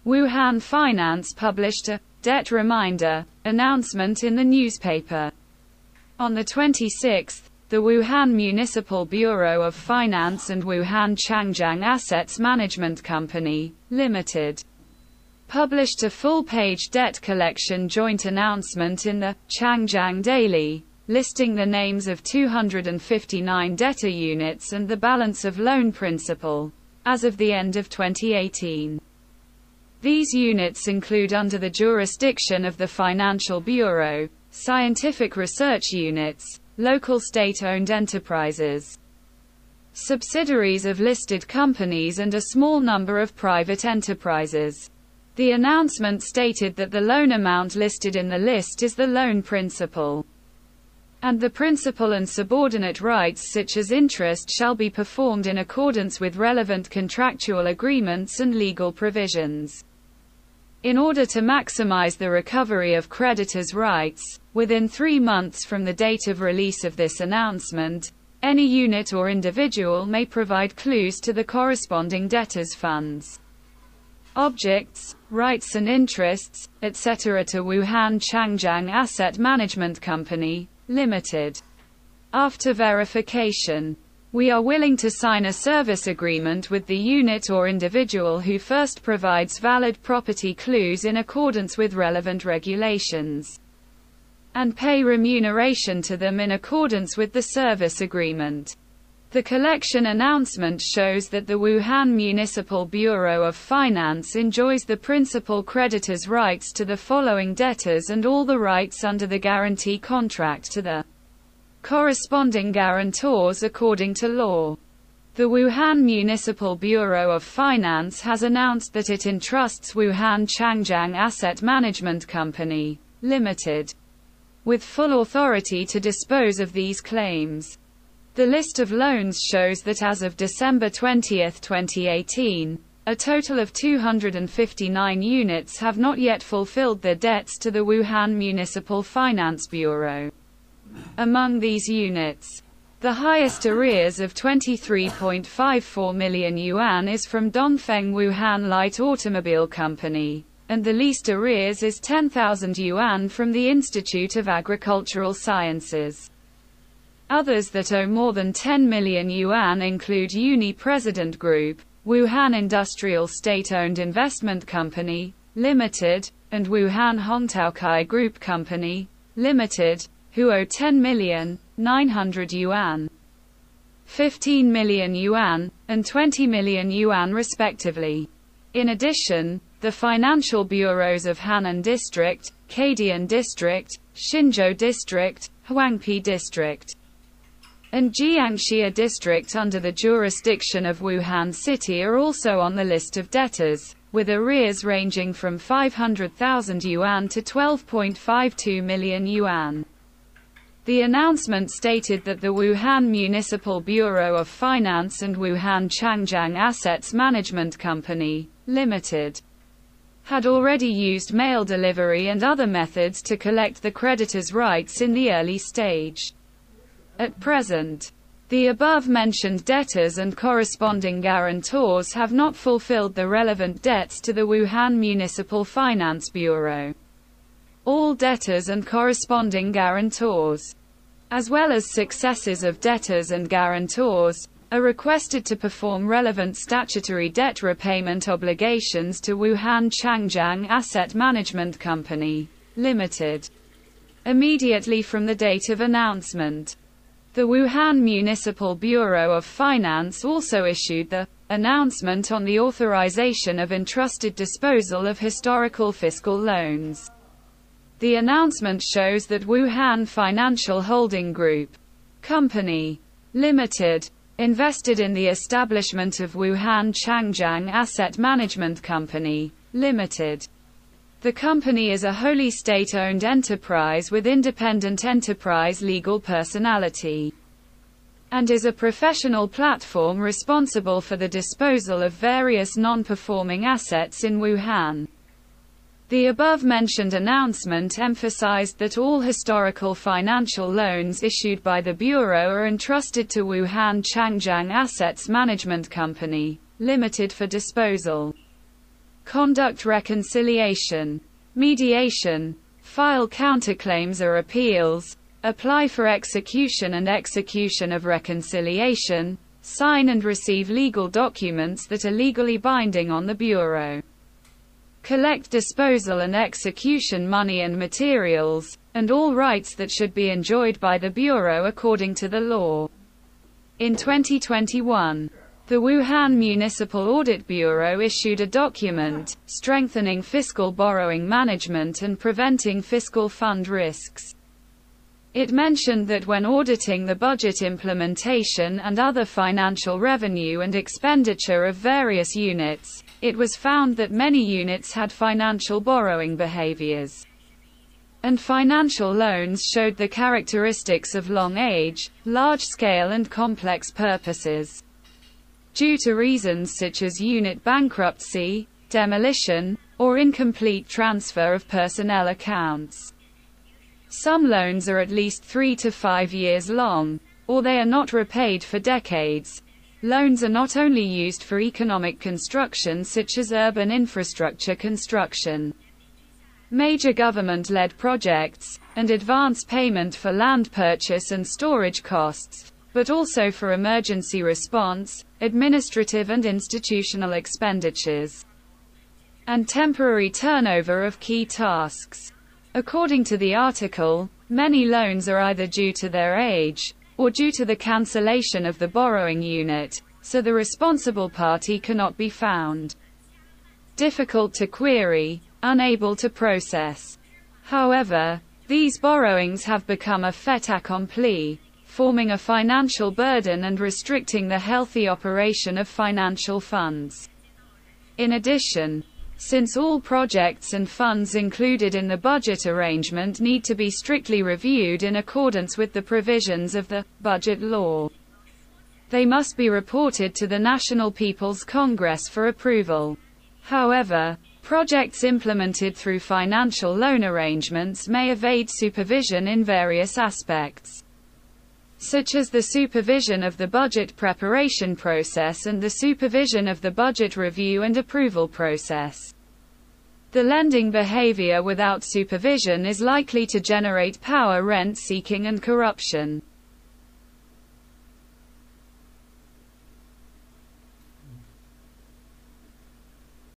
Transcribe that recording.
Wuhan Finance published a debt reminder announcement in the newspaper. On the 26th, the Wuhan Municipal Bureau of Finance and Wuhan Changjiang Assets Management Company, Limited, published a full-page debt collection joint announcement in the Changjiang Daily, listing the names of 259 debtor units and the balance of loan principal, as of the end of 2018. These units include, under the jurisdiction of the Financial Bureau, scientific research units, local state-owned enterprises, subsidiaries of listed companies and a small number of private enterprises. The announcement stated that the loan amount listed in the list is the loan principal, and the principal and subordinate rights such as interest shall be performed in accordance with relevant contractual agreements and legal provisions. In order to maximize the recovery of creditors' rights, within 3 months from the date of release of this announcement, any unit or individual may provide clues to the corresponding debtors' funds, objects, rights and interests, etc. to Wuhan Changjiang Asset Management Company, Limited. After verification, we are willing to sign a service agreement with the unit or individual who first provides valid property clues in accordance with relevant regulations, and pay remuneration to them in accordance with the service agreement. The collection announcement shows that the Wuhan Municipal Bureau of Finance enjoys the principal creditor's rights to the following debtors and all the rights under the guarantee contract to the corresponding guarantors according to law. The Wuhan Municipal Bureau of Finance has announced that it entrusts Wuhan Changjiang Asset Management Company, Limited, with full authority to dispose of these claims. The list of loans shows that as of December 20, 2018, a total of 259 units have not yet fulfilled their debts to the Wuhan Municipal Finance Bureau. Among these units, the highest arrears of 23.54 million yuan is from Dongfeng Wuhan Light Automobile Company, and the least arrears is 10,000 yuan from the Institute of Agricultural Sciences. Others that owe more than 10 million yuan include Uni President Group, Wuhan Industrial State-Owned Investment Company, Limited, and Wuhan Hongtaokai Group Company, Limited, who owe 10,900,000 yuan, 15 million yuan, and 20 million yuan respectively. In addition, the financial bureaus of Hanan District, Kadian District, Xinzhou District, Huangpi District, and Jiangxia District under the jurisdiction of Wuhan City are also on the list of debtors, with arrears ranging from 500,000 yuan to 12.52 million yuan. The announcement stated that the Wuhan Municipal Bureau of Finance and Wuhan Changjiang Assets Management Company, Limited, had already used mail delivery and other methods to collect the creditors' rights in the early stage. At present, the above-mentioned debtors and corresponding guarantors have not fulfilled the relevant debts to the Wuhan Municipal Finance Bureau. All debtors and corresponding guarantors, as well as successors of debtors and guarantors, are requested to perform relevant statutory debt repayment obligations to Wuhan Changjiang Asset Management Company, Limited, immediately from the date of announcement. The Wuhan Municipal Bureau of Finance also issued the announcement on the authorization of entrusted disposal of historical fiscal loans. The announcement shows that Wuhan Financial Holding Group Company, Limited, invested in the establishment of Wuhan Changjiang Asset Management Company, Limited. The company is a wholly state-owned enterprise with independent enterprise legal personality, and is a professional platform responsible for the disposal of various non-performing assets in Wuhan. The above-mentioned announcement emphasized that all historical financial loans issued by the Bureau are entrusted to Wuhan Changjiang Assets Management Company, Limited for disposal. conduct reconciliation, mediation, file counterclaims or appeals, apply for execution and execution of reconciliation, sign and receive legal documents that are legally binding on the Bureau, collect disposal and execution money and materials, and all rights that should be enjoyed by the Bureau according to the law. In 2021, the Wuhan Municipal Audit Bureau issued a document, strengthening fiscal borrowing management and preventing fiscal fund risks. It mentioned that when auditing the budget implementation and other financial revenue and expenditure of various units, it was found that many units had financial borrowing behaviors, and financial loans showed the characteristics of long age, large-scale and complex purposes, due to reasons such as unit bankruptcy, demolition, or incomplete transfer of personnel accounts. Some loans are at least 3 to 5 years long, or they are not repaid for decades. Loans are not only used for economic construction such as urban infrastructure construction, major government-led projects, and advance payment for land purchase and storage costs, but also for emergency response, administrative and institutional expenditures, and temporary turnover of key tasks. According to the article, many loans are either due to their age, or due to the cancellation of the borrowing unit, so the responsible party cannot be found. Difficult to query, unable to process. However, these borrowings have become a fait accompli, forming a financial burden and restricting the healthy operation of financial funds. In addition, since all projects and funds included in the budget arrangement need to be strictly reviewed in accordance with the provisions of the budget law, they must be reported to the National People's Congress for approval. However, projects implemented through financial loan arrangements may evade supervision in various aspects, such as the supervision of the budget preparation process and the supervision of the budget review and approval process. The lending behavior without supervision is likely to generate power rent-seeking and corruption.